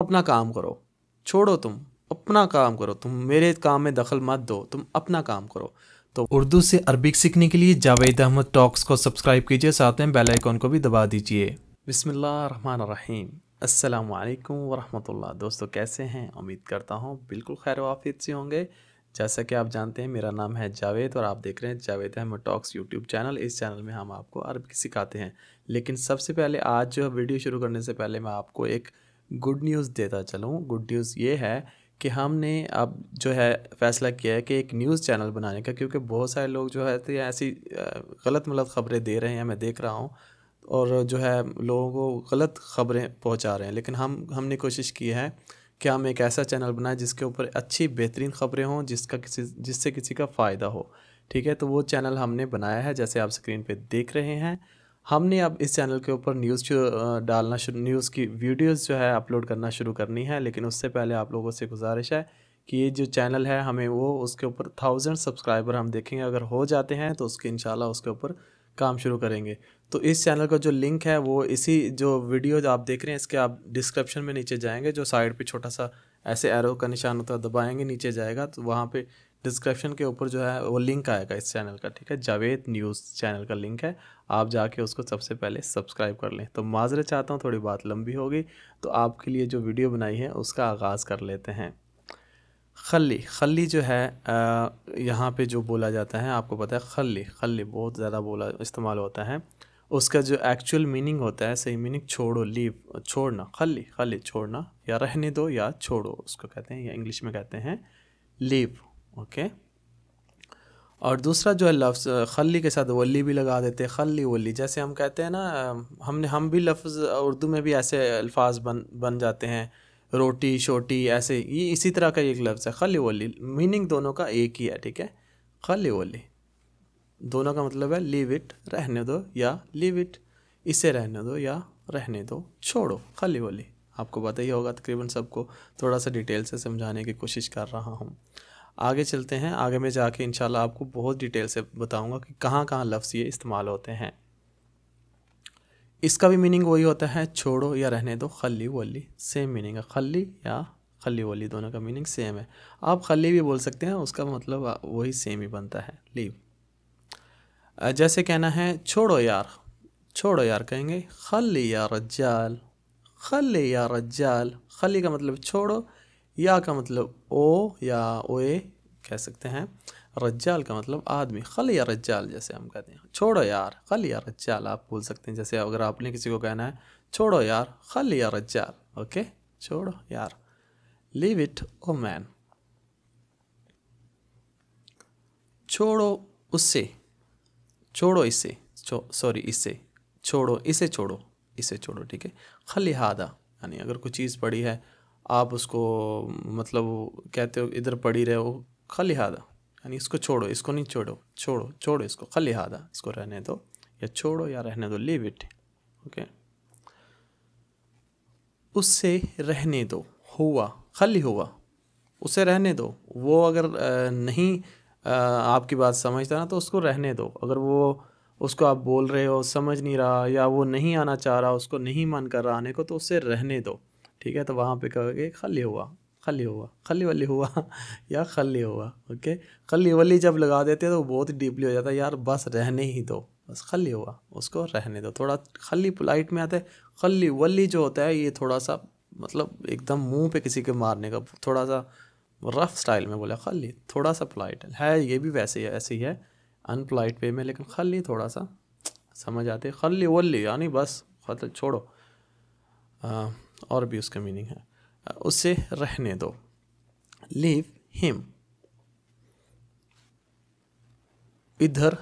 अपना काम करो, छोड़ो तुम अपना काम करो, तुम मेरे काम में दखल मत दो, तुम अपना काम करो। तो उर्दू से अरबिक सीखने के लिए जावेद अहमद टॉक्स को सब्सक्राइब कीजिए, साथ में बेल आइकॉन को भी दबा दीजिए। बिस्मिल्लाहिर्रहमानिर्रहीम, अस्सलाम वालेकुम वरहमतुल्लाह। दोस्तों कैसे हैं? उम्मीद करता हूँ बिल्कुल खैर वाफियत से होंगे। जैसा कि आप जानते हैं मेरा नाम है जावेद और आप देख रहे हैं Javed Ahmad talks YouTube channel. इस चैनल में हम आपको अरबिक सिखाते हैं। लेकिन सबसे पहले आज जो वीडियो शुरू करने से पहले मैं आपको एक गुड न्यूज़ देता चलूँ। गुड न्यूज़ ये है कि हमने अब जो है फ़ैसला किया है कि एक न्यूज़ चैनल बनाने का, क्योंकि बहुत सारे लोग जो है तो ये ऐसी गलत मलत ख़बरें दे रहे हैं, मैं देख रहा हूँ, और जो है लोगों को गलत ख़बरें पहुंचा रहे हैं। लेकिन हमने कोशिश की है कि हम एक ऐसा चैनल बनाएं जिसके ऊपर अच्छी बेहतरीन ख़बरें हों, जिससे किसी का फ़ायदा हो। ठीक है, तो वो चैनल हमने बनाया है, जैसे आप स्क्रीन पे देख रहे हैं। हमने अब इस चैनल के ऊपर न्यूज़ की वीडियोस जो है अपलोड करना शुरू करनी है। लेकिन उससे पहले आप लोगों से गुजारिश है कि ये जो चैनल है हमें वो उसके ऊपर 1000 सब्सक्राइबर हम देखेंगे, अगर हो जाते हैं तो उसके इंशाल्लाह उसके ऊपर काम शुरू करेंगे। तो इस चैनल का जो लिंक है वो इसी जो वीडियो जो आप देख रहे हैं इसके आप डिस्क्रिप्शन में नीचे जाएंगे, जो साइड पे छोटा सा ऐसे एरो का निशान होता है, दबाएंगे नीचे जाएगा तो वहाँ पे डिस्क्रिप्शन के ऊपर जो है वो लिंक आएगा इस चैनल का। ठीक है, जावेद न्यूज़ चैनल का लिंक है, आप जाके उसको सबसे पहले सब्सक्राइब कर लें। तो माज़रत चाहता हूँ, थोड़ी बात लंबी होगी, तो आपके लिए जो वीडियो बनाई है उसका आगाज़ कर लेते हैं। खल्ली खल्ली जो है यहाँ पे जो बोला जाता है, आपको पता है खल्ली खल्ली बहुत ज़्यादा बोला इस्तेमाल होता है। उसका जो एक्चुअल मीनिंग होता है, सही मीनिंग छोड़ो, लीव, छोड़ना। खल्ली खल्ली छोड़ना या रहने दो या छोड़ो उसको कहते हैं, या इंग्लिश में कहते हैं लीव। ओके, और दूसरा जो है लफ्ज़ खल्ली के साथ वली भी लगा देते हैं, खल्ली वली, जैसे हम कहते हैं ना, हम भी लफ्ज़ उर्दू में भी ऐसे अल्फाज बन जाते हैं, रोटी शोटी, ऐसे ये इसी तरह का एक लफ्ज़ है खल्ली वली। मीनिंग दोनों का एक ही है। ठीक है, खल्ली वली दोनों का मतलब है लीव इट, रहने दो, या लीव इट, इसे रहने दो या रहने दो, छोड़ो। खल्ली वली आपको पता ही होगा तकरीबन सबको, थोड़ा सा डिटेल से समझाने की कोशिश कर रहा हूँ। आगे चलते हैं, आगे में जाके इंशाल्लाह आपको बहुत डिटेल से बताऊंगा कि कहाँ कहाँ लफ्ज़ ये इस्तेमाल होते हैं। इसका भी मीनिंग वही होता है, छोड़ो या रहने दो, खल्ली वली सेम मीनिंग है। खल्ली या खल्ली वली दोनों का मीनिंग सेम है। आप खल्ली भी बोल सकते हैं, उसका मतलब वही सेम ही बनता है, लीव। जैसे कहना है छोड़ो यार, छोड़ो यार कहेंगे खल्ली या रज्जाल, खल्ली या रज्जाल। खल्ली का मतलब छोड़ो, या का मतलब ओ या ओए कह सकते हैं, रज्जाल का मतलब आदमी। खल या रज्जाल जैसे हम कहते हैं, छोड़ो यार, खल या रज्जाल आप बोल सकते हैं। जैसे अगर आपने किसी को कहना है छोड़ो यार, खल या रज्जाल। ओके, छोड़ो यार, लीव इट ओ मैन, छोड़ो उससे, छोड़ो इसे, सॉरी इसे, छोड़ो इसे, छोड़ो इसे, छोड़ो। ठीक है, खली हादा यानी अगर कोई चीज़ पड़ी है आप उसको मतलब कहते हो इधर पड़ी रहे हो, खली हादा यानी इसको छोड़ो, इसको नहीं छोड़ो, छोड़ो छोड़ो इसको, खली हादा इसको रहने दो, या छोड़ो या रहने दो, लीव इट। ओके, उससे रहने दो, हुआ खली हुआ, उसे रहने दो। वो अगर नहीं आपकी बात समझता ना तो उसको रहने दो। अगर वो उसको आप बोल रहे हो समझ नहीं रहा, या वो नहीं आना चाह रहा, उसको नहीं मन कर रहा आने को, तो उससे रहने दो। ठीक है, तो वहाँ पे कहोगे खली हुआ, खली हुआ, खली वली हुआ या खली हुआ। ओके, खली वली जब लगा देते हैं तो बहुत डीपली हो जाता है, यार बस रहने ही दो, बस खली हुआ उसको रहने दो। थोड़ा खली पोलाइट में आता है, खली वली जो होता है ये थोड़ा सा मतलब एकदम मुंह पे किसी के मारने का, थोड़ा सा रफ स्टाइल में बोला खली, थोड़ा सा पोलाइट है। ये भी वैसे ही है, ऐसे ही है अनपोलाइट वे में, लेकिन खली थोड़ा सा समझ आते हैं। खली वली यानी बस खत छोड़ो। और भी उसका मीनिंग है, उसे रहने दो, लीव हिम, इधर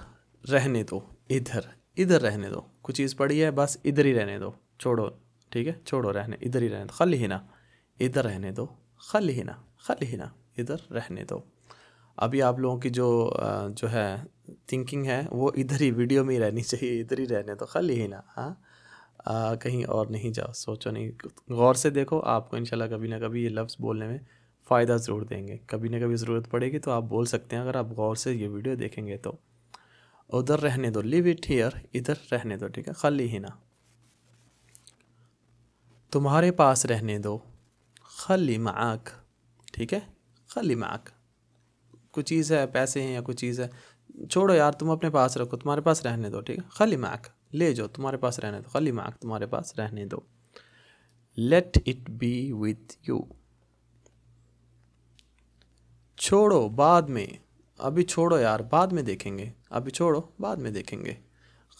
रहने दो, इधर इधर रहने दो, कुछ चीज़ पड़ी है बस इधर ही रहने दो, छोड़ो। ठीक है, छोड़ो रहने, इधर ही रहने दो, खली ही ना, इधर रहने दो, खली ही ना, खली ही ना, इधर रहने दो। अभी आप लोगों की जो है थिंकिंग है वो इधर ही वीडियो में ही रहनी चाहिए, इधर ही रहने दो, खली ही ना। हाँ, कहीं और नहीं जाओ, सोचो नहीं, गौर से देखो, आपको इंशाल्लाह कभी ना कभी ये लफ्ज़ बोलने में फ़ायदा ज़रूर देंगे। कभी ना कभी ज़रूरत पड़ेगी तो आप बोल सकते हैं, अगर आप गौर से ये वीडियो देखेंगे तो। उधर रहने दो, लिव इट हियर, इधर रहने दो। ठीक है, खली ही ना, तुम्हारे पास रहने दो, खली माक, ठीक है, खली माक, कुछ चीज़ है, पैसे हैं या कुछ चीज़ है, छोड़ो यार तुम अपने पास रखो, तुम्हारे पास रहने दो, ठीक है, खली माक, ले जाओ तुम्हारे पास रहने दो, खली माक तुम्हारे पास रहने दो। Let it be with you, छोड़ो बाद में, अभी छोड़ो यार बाद में देखेंगे, अभी छोड़ो बाद में देखेंगे।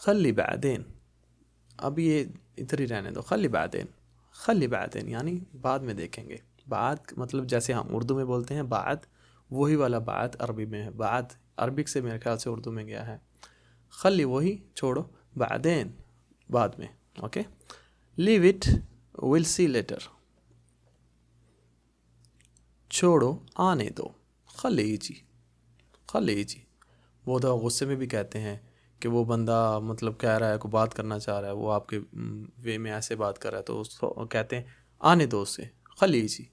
खली बादेन, अभी ये इधर ही रहने दो, खली बादेन, खली बादेन यानी बाद में देखेंगे। बाद मतलब जैसे हम उर्दू में बोलते हैं बाद, वही वाला बाद अरबी में है, बाद अरबिक से मेरे ख्याल से उर्दू में गया है। खली वही, छोड़ो, बादेन बाद में, okay. Leave it, will see later, छोड़ो आने दो, खलीजी, खलीजी। वो तो गुस्से में भी कहते हैं कि वो बंदा मतलब कह रहा है, को बात करना चाह रहा है, वो आपके वे में ऐसे बात कर रहा है, तो उसको कहते हैं आने दो उसे, खलीजी,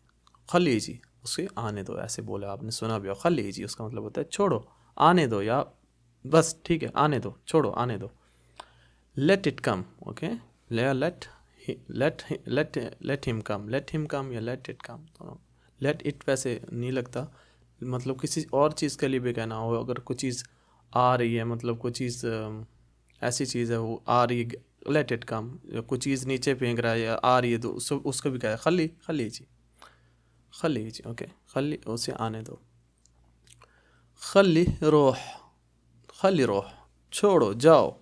खलीजी, उसे आने दो, ऐसे बोला आपने सुना भी हो, खलीजी उसका मतलब होता है छोड़ो, आने दो, या बस ठीक है आने दो, छोड़ो आने दो। Let it come, okay, let let him come, let him come या let it come, let it वैसे नहीं लगता, मतलब किसी और चीज़ के लिए भी कहना हो, अगर कुछ चीज़ आ रही है, मतलब कोई चीज़ ऐसी चीज़ है वो आ रही है, लेट इट कम, या कुछ चीज़ नीचे फेंक रहा है या आ रही है तो उसको भी कहे खली, खलीजी, खलीजी, ओके, खली उसे आने दो। खली रोह, खली रोह, छोड़ो जाओ।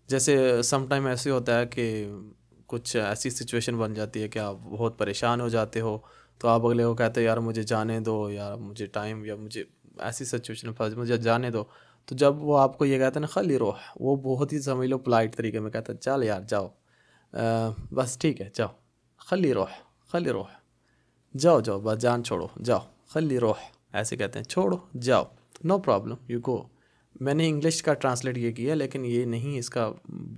जैसे समटाइम ऐसे होता है कि कुछ ऐसी सिचुएशन बन जाती है कि आप बहुत परेशान हो जाते हो, तो आप अगले को कहते हो यार मुझे जाने दो, या मुझे टाइम, या मुझे ऐसी सिचुएशन फंस, मुझे जाने दो। तो जब वो आपको ये कहता है ना खली रोह, वो बहुत ही समझ लो पोलाइट तरीके में कहता है चल यार जाओ, बस ठीक है जाओ, खली रोह, खली रोह, जाओ जाओ बस जान छोड़ो जाओ, खली रोह ऐसे कहते हैं, छोड़ो जाओ, नो प्रॉब्लम यू गो। मैंने इंग्लिश का ट्रांसलेट ये किया, लेकिन ये नहीं, इसका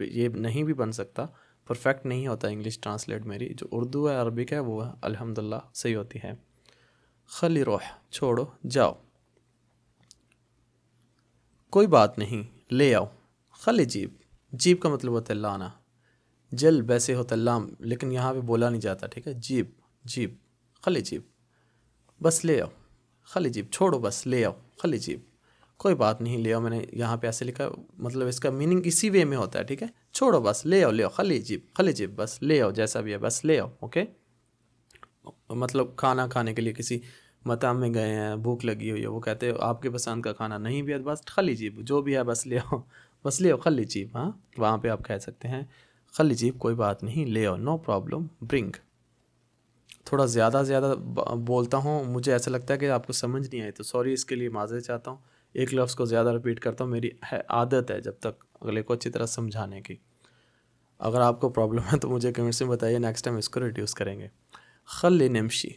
ये नहीं भी बन सकता, परफेक्ट नहीं होता इंग्लिश ट्रांसलेट मेरी, जो उर्दू है अरबिक है वो अल्हम्दुलिल्लाह सही होती है। खली रोह, छोड़ो जाओ, कोई बात नहीं ले आओ, खली जीब, जीब का मतलब होता है लाना, जल वैसे होता है लाम, लेकिन यहाँ पे बोला नहीं जाता, ठीक है, जीब, जीब, खली जीब, बस ले आओ, खली जीब, छोड़ो बस ले आओ, खली जीब, कोई बात नहीं ले आओ, मैंने यहाँ पे ऐसे लिखा, मतलब इसका मीनिंग इसी वे में होता है, ठीक है, छोड़ो बस ले आओ, ले आओ, खली जीब, खली जीब, बस ले आओ, जैसा भी है बस ले आओ, ओके। मतलब खाना खाने के लिए किसी मताम में गए हैं, भूख लगी हुई है, वो कहते हैं आपके पसंद का खाना नहीं भी है, बस खली जीब, जो भी है बस ले आओ, बस ले आओ खली जीब, हाँ वहाँ पे आप कह सकते हैं खली जीब, कोई बात नहीं ले आओ, नो प्रॉब्लम ब्रिंग। थोड़ा ज़्यादा बोलता हूँ, मुझे ऐसा लगता है कि आपको समझ नहीं आई, तो सॉरी इसके लिए माज़रत चाहता हूँ, एक लफ्ज़ को ज़्यादा रिपीट करता हूँ, मेरी है आदत है जब तक अगले को अच्छी तरह समझाने की। अगर आपको प्रॉब्लम है तो मुझे कमेंट्स में बताइए, नेक्स्ट टाइम इसको रिड्यूस करेंगे। खली निमशी,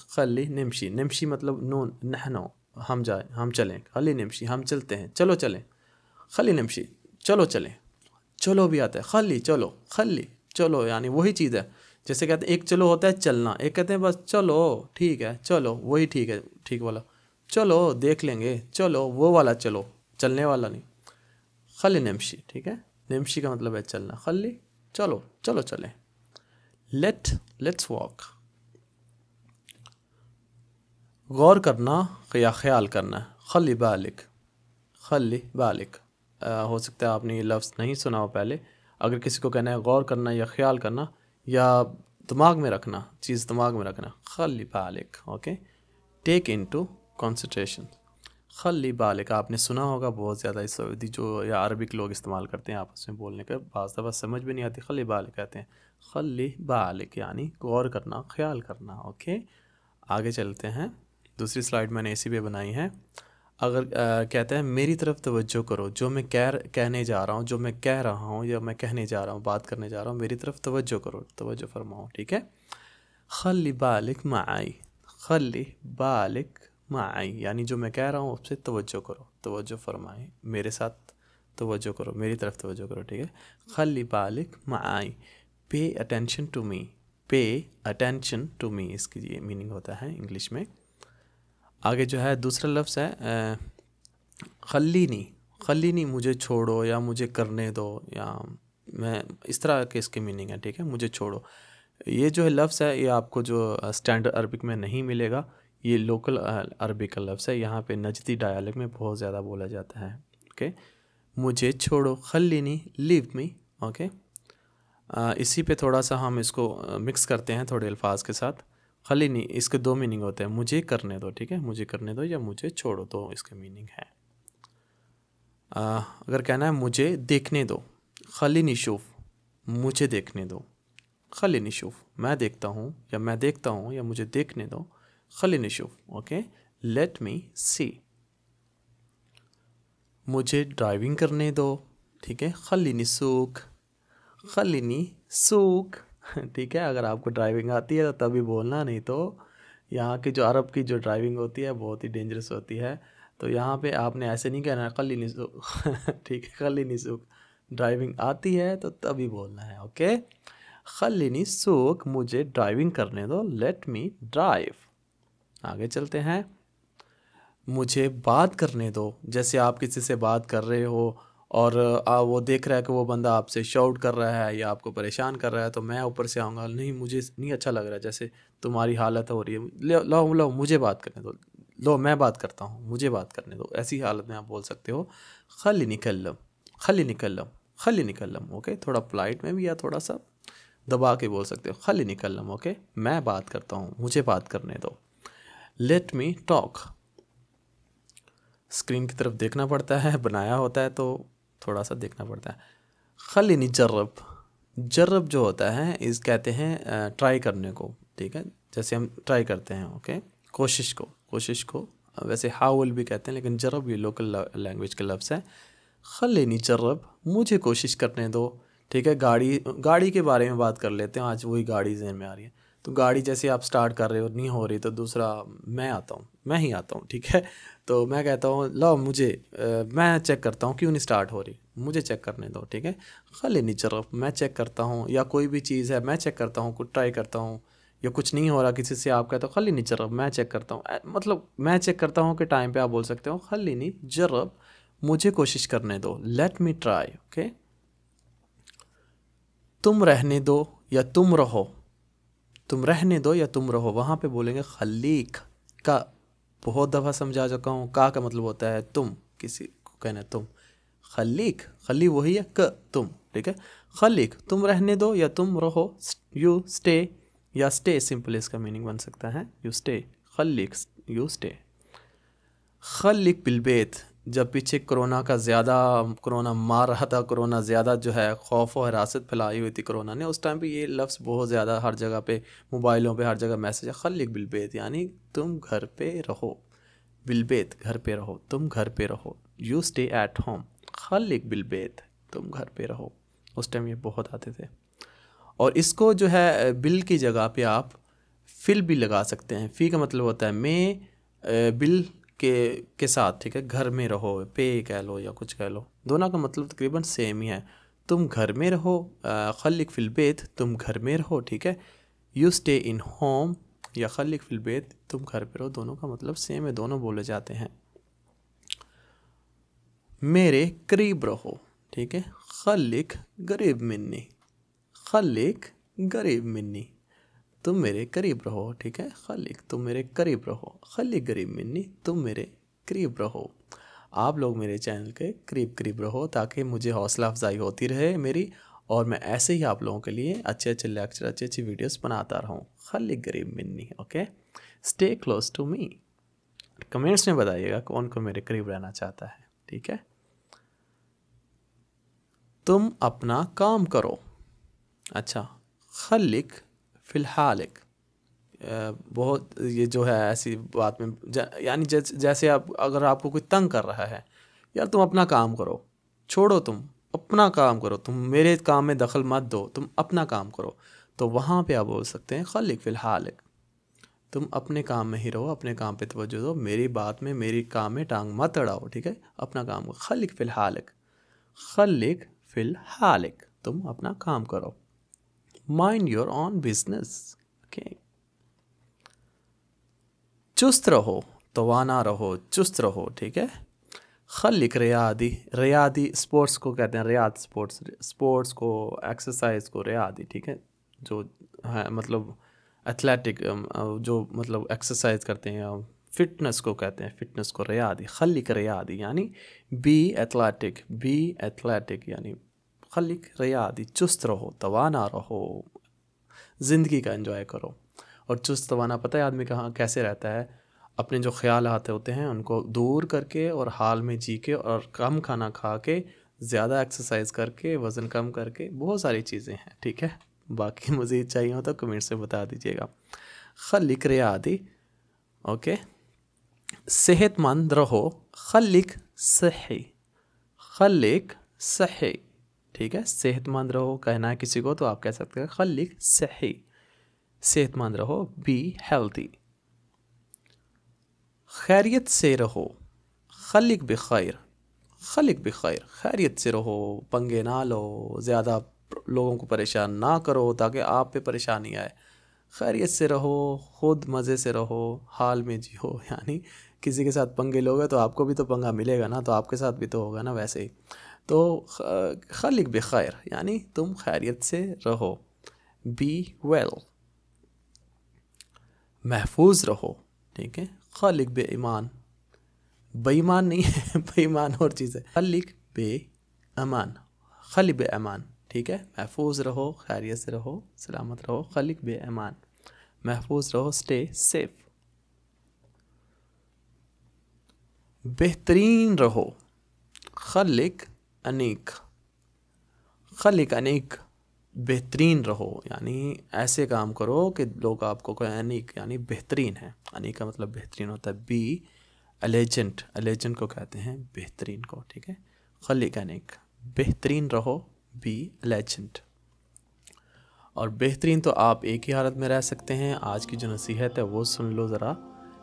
खली निमशी, निमशी मतलब नून नहनो, हम जाए हम चलें, खली निमशी हम चलते हैं, चलो चलें, खली निमशी चलो चलें, चलो भी आता है, खली चलो, खली चलो यानी वही चीज़ है, जैसे कहते हैं एक चलो होता है चलना, एक कहते हैं बस चलो ठीक है चलो, वही ठीक है, ठीक वाला चलो देख लेंगे, चलो वो वाला चलो, चलने वाला नहीं। खली निमशी, ठीक है, निमशी का मतलब है चलना, खली चलो, चलो चलें। लेट्स वॉक, गौर करना या ख्याल करना, खली बालिक, खली बालिक, हो सकता है आपने ये लफ्ज़ नहीं सुना हो पहले, अगर किसी को कहना है गौर करना या ख्याल करना या दिमाग में रखना, चीज़ दिमाग में रखना, खली बालिक, ओके, टेक इनटू कंसिडरेशन, खली बालिक, आपने सुना होगा बहुत ज़्यादा, इस सऊदी जो या अरबिक लोग इस्तेमाल करते हैं आपस में बोलने का, बाज़ दफ़ा समझ भी नहीं आती, खली बालिक कहते हैं, खली बालिक यानी गौर करना, ख्याल करना, ओके। आगे चलते हैं, दूसरी स्लाइड मैंने इसी पे बनाई है। अगर कहता है मेरी तरफ तवज्जो करो, जो मैं कहने जा रहा हूँ, जो मैं कह रहा हूँ या मैं कहने जा रहा हूँ, बात करने जा रहा हूँ, मेरी तरफ तवज्जो करो, तवज्जो फरमाओ, ठीक है। खली बालिक माई, खली बालिक माई यानी जो मैं कह रहा हूँ उससे तवज्जो करो, तवज्जो फरमाए, मेरे साथ तवज्जो करो, मेरी तरफ तवज्जो करो, ठीक है। खली बालिक माई, pay attention to me, pay attention to me, इसकी ये मीनिंग होता है इंग्लिश में। आगे जो है दूसरा लफ्ज़ है खल्लीनी, खल्लीनी मुझे छोड़ो या मुझे करने दो, या मैं इस तरह के इसके मीनिंग है, ठीक है, मुझे छोड़ो। ये जो है लफ्ज़ है, ये आपको जो स्टैंडर्ड अरबिक में नहीं मिलेगा, ये लोकल अरबिक का लफ्ज़ है, यहाँ पे नजदी डायलेक्ट में बहुत ज़्यादा बोला जाता है। ओके, मुझे छोड़ो, खल्लिनी, लीव मी। ओके, इसी पे थोड़ा सा हम इसको मिक्स करते हैं थोड़े अल्फाज के साथ। खल्लिनी, इसके दो मीनिंग होते हैं, मुझे करने दो, ठीक है, मुझे करने दो या मुझे छोड़ो, तो इसके मीनिंग है। अगर कहना है मुझे देखने दो, खल्लिनी शूफ, मुझे देखने दो, खल्लिनी शूफ, मैं देखता हूँ या मैं देखता हूँ या मुझे देखने दो, खल्लिनी शूफ। ओके, लेट मी सी, मुझे ड्राइविंग करने दो, ठीक है, खल्लिनी सूक, खल्लिनी सूक। ठीक है, अगर आपको ड्राइविंग आती है तो तभी बोलना, नहीं तो यहाँ की जो अरब की जो ड्राइविंग होती है बहुत ही डेंजरस होती है, तो यहाँ पे आपने ऐसे नहीं कहना है खल्लिनी सूक। ठीक है, खल्लिनी सूक, ड्राइविंग आती है तो तभी बोलना है। ओके, खल्लिनी सूक, मुझे ड्राइविंग करने दो, लेट मी ड्राइव। आगे चलते हैं, मुझे बात करने दो, जैसे आप किसी से बात कर रहे हो और वो देख रहा है कि वो बंदा आपसे शाउट कर रहा है या आपको परेशान कर रहा है, तो मैं ऊपर से आऊँगा, नहीं मुझे नहीं अच्छा लग रहा है, जैसे तुम्हारी हालत हो रही है, लो लो मुझे बात करने दो, लो मैं बात करता हूँ, मुझे बात करने दो, ऐसी हालत में आप बोल सकते हो खली निकल्लम, खली निकल्लम, खली निकल्लम। ओके, थोड़ा पोलाइट में भी या थोड़ा सा दबा के बोल सकते हो, खली निकल्लम। ओके, मैं बात करता हूँ, मुझे बात करने दो। लेट मी टॉक, स्क्रीन की तरफ देखना पड़ता है, बनाया होता है तो थोड़ा सा देखना पड़ता है। खलीनी जर्रब, जर्रब जो होता है इस कहते हैं ट्राई करने को, ठीक है, जैसे हम ट्राई करते हैं। ओके, कोशिश को, कोशिश को वैसे हाउल भी कहते हैं, लेकिन जर्रब ये लोकल लैंग्वेज का लफ्ज़ है। खलीनी जर्रब, मुझे कोशिश करने दो, ठीक है। गाड़ी के बारे में बात कर लेते हैं, आज वही गाड़ी जहन में आ रही है। तो गाड़ी जैसे आप स्टार्ट कर रहे हो, नहीं हो रही, तो दूसरा मैं आता हूँ, मैं ही आता हूँ, ठीक है। तो मैं कहता हूँ लो मुझे मैं चेक करता हूँ क्यों नहीं स्टार्ट हो रही, मुझे चेक करने दो, ठीक है। खलीनी जर्रब, मैं चेक करता हूँ, या कोई भी चीज़ है मैं चेक करता हूँ, कुछ ट्राई करता हूँ या कुछ नहीं हो रहा किसी से, आप कहते हो खलीनी जर्रब, मैं चेक करता हूँ, मतलब मैं चेक करता हूँ के टाइम पे आप बोल सकते हो खलीनी जर्रब, मुझे कोशिश करने दो, लेट मी ट्राई। ओके, तुम रहने दो या तुम रहो, तुम रहने दो या तुम रहो, वहाँ पे बोलेंगे खलीक का, बहुत दफ़ा समझा चुका हूँ, का मतलब होता है तुम, किसी को कहना है तुम। खलीक, खली वही है, क तुम, ठीक है। खलीक, तुम रहने दो या तुम रहो, यू स्टे, या स्टे सिंपल इसका मीनिंग बन सकता है, you stay, Khaleeq you stay. Khaleeq बिलबेत, जब पीछे कोरोना मार रहा था, कोरोना ज़्यादा जो है खौफ और हरासत फैलाई हुई थी कोरोना ने, उस टाइम पे ये लफ्ज़ बहुत ज़्यादा हर जगह पे, मोबाइलों पे हर जगह मैसेज है, खलीक बिलबेत, यानी तुम घर पे रहो, बिलबेत घर पे रहो, तुम घर पे रहो, you stay at home, Khaleeq बिलबेत, तुम घर पे रहो। उस टाइम ये बहुत आते थे। और इसको जो है बिल की जगह पे आप फिल भी लगा सकते हैं। फ़ी का मतलब होता है मैं, बिल के साथ, ठीक है, घर में रहो, पे कह लो या कुछ कह लो, दोनों का मतलब तकरीबन सेम ही है। तुम घर में रहो, खलिक फिल बेत, तुम घर में रहो, ठीक है। यू स्टे इन होम या खलिक फिल बेत, तुम घर पे रहो, दोनों का मतलब सेम है, दोनों बोले जाते हैं। मेरे करीब रहो, ठीक है, खलिक गरीब मिन्नी, खलिक गरीब मिन्नी, तुम मेरे करीब रहो, ठीक है। खलिक, तुम मेरे करीब रहो, खलिक गरीब मिन्नी, तुम मेरे करीब रहो। आप लोग मेरे चैनल के करीब करीब रहो, ताकि मुझे हौसला अफजाई होती रहे मेरी, और मैं ऐसे ही आप लोगों के लिए अच्छे अच्छे लेक्चर, अच्छी अच्छी वीडियोस बनाता रहूँ। Khaliq Gareeb Minni, okay, stay close to me. Comments में बताइएगा कौन कौन मेरे करीब रहना चाहता है, ठीक है। तुम अपना काम करो, अच्छा, खलिक फ़िलहालिक, बहुत ये जो है ऐसी बात में यानी जैसे आप, अगर आपको कोई तंग कर रहा है, यार तुम अपना काम करो, छोड़ो, तुम अपना काम करो, तुम मेरे काम में दखल मत दो, तुम अपना काम करो, तो वहाँ पे आप बोल सकते हैं खलिक फ़िलहालिक, तुम अपने काम में ही रहो, अपने काम पे तवज्जो दो, मेरी बात में, मेरी काम में टांग मत अड़ाओ, ठीक है, अपना काम करो। खलिक फ़िलहालिक, खलिक फ़िलहालिक, तुम अपना काम करो। Mind your on business, okay. चुस्त रहो, तवाना रहो, चुस्त रहो, ठीक है। खलिक रियादी, रियादी स्पोर्ट्स को कहते हैं, रियाद स्पोर्ट्स, स्पोर्ट्स को, एक्सरसाइज को रियादी, ठीक है, जो है, मतलब एथलेटिक, जो मतलब एक्सरसाइज करते हैं, फिटनेस को कहते हैं, फिटनेस को रियादी, खलिक रियादी यानी बी एथलेटिक यानी खलिक रियादी, चुस्त रहो, तवाना रहो, ज़िंदगी का एंजॉय करो। और चुस्त तवाना पता है आदमी कहाँ कैसे रहता है, अपने जो ख्याल आते होते हैं उनको दूर करके और हाल में जी के और कम खाना खा के, ज़्यादा एक्सरसाइज करके, वज़न कम करके, बहुत सारी चीज़ें हैं। ठीक है, बाकी मज़ीद चाहिए हो तो कमेंट से बता दीजिएगा। खलिक रियादी, ओके। सेहतमंद रहो, खलिक सही, खलिक सही। ठीक है, सेहतमंद रहो कहना है किसी को तो आप कह सकते हैं खलिक सही, सेहतमंद रहो, बी हेल्दी। खैरियत से रहो, खलिक बखैर, खलिक बखैर, खैरियत से रहो, पंगे ना लो, ज़्यादा लोगों को परेशान ना करो ताकि आप पे परेशानी आए। खैरियत से रहो, खुद मज़े से रहो, हाल में जियो, यानी किसी के साथ पंगे लोगे तो आपको भी तो पंगा मिलेगा ना, तो आपके साथ भी तो होगा ना वैसे ही। तो खलिक बखैर यानी तुम खैरियत से रहो, बी वेल। महफूज रहो, ठीक है, खलिक बे ईमान, बेईमान नहीं है, बेईमान और चीज़ है, खलिक बे अमान, खलिक बे अमान। ठीक है, महफूज रहो, खैरियत से रहो, सलामत रहो, खलिक बे अमान, महफूज रहो, स्टे सेफ। बेहतरीन रहो, खलिक अनीक, खलिक अनीक, बेहतरीन रहो यानी ऐसे काम करो कि लोग आपको कहें अनीक यानी बेहतरीन है। अनीक का मतलब बेहतरीन होता है। बी एलिजेंट, एलिजेंट को कहते हैं बेहतरीन को। ठीक है, खलिक अनीक, बेहतरीन रहो, बी एलिजेंट। और बेहतरीन तो आप एक ही हालत में रह सकते हैं। आज की जो नसीहत है वो सुन लो ज़रा,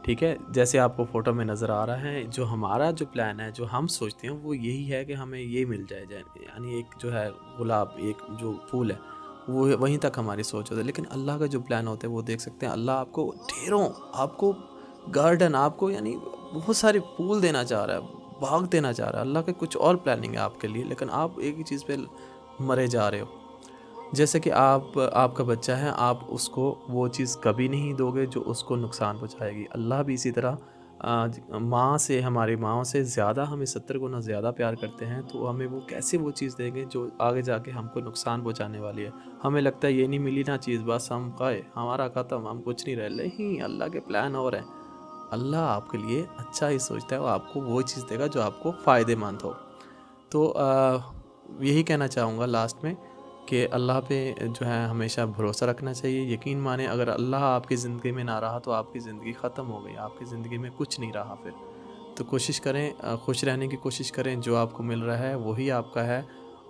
ठीक है। जैसे आपको फ़ोटो में नज़र आ रहा है, जो हमारा जो प्लान है, जो हम सोचते हैं वो यही है कि हमें ये मिल जाए, यानी एक जो है गुलाब, एक जो फूल है वो वहीं तक हमारी सोच होती है। लेकिन अल्लाह का जो प्लान होता है वो देख सकते हैं, अल्लाह आपको ढेरों, आपको गार्डन, आपको यानी बहुत सारे फूल देना चाह रहा है, बाग देना चाह रहा है। अल्लाह के कुछ और प्लानिंग है आपके लिए, लेकिन आप एक ही चीज़ पे मरे जा रहे हो। जैसे कि आपका बच्चा है, आप उसको वो चीज़ कभी नहीं दोगे जो उसको नुकसान पहुंचाएगी। अल्लाह भी इसी तरह माँ से, हमारी माँओं से ज़्यादा हमें 70 गुना ज़्यादा प्यार करते हैं, तो हमें वो कैसे वो चीज़ देंगे जो आगे जाके हमको नुकसान पहुंचाने वाली है। हमें लगता है ये नहीं मिली ना चीज़, बस हम खाए, हमारा ख़त्म, हम कुछ नहीं रहे। नहीं, अल्लाह के प्लान और हैं। अल्लाह आपके लिए अच्छा ही सोचता है, वो आपको वो चीज़ देगा जो आपको फ़ायदेमंद हो। तो यही कहना चाहूँगा लास्ट में कि अल्लाह पे जो है हमेशा भरोसा रखना चाहिए। यकीन माने, अगर अल्लाह आपकी ज़िंदगी में ना रहा तो आपकी ज़िंदगी ख़त्म हो गई, आपकी ज़िंदगी में कुछ नहीं रहा फिर। तो कोशिश करें, खुश रहने की कोशिश करें। जो आपको मिल रहा है वही आपका है,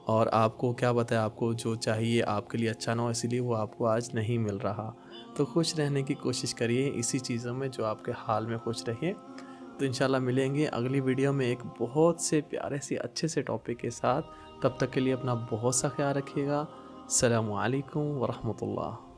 और आपको क्या बताए, आपको जो चाहिए आपके लिए अच्छा ना हो, इसीलिए वो आपको आज नहीं मिल रहा। तो खुश रहने की कोशिश करिए इसी चीज़ों में जो आपके हाल में खुश रहिए। तो इंशाल्लाह मिलेंगे अगली वीडियो में एक बहुत से प्यारे से अच्छे से टॉपिक के साथ। तब तक के लिए अपना बहुत सा ख्याल रखिएगा। अस्सलामु अलैकुम व रहमतुल्लाह।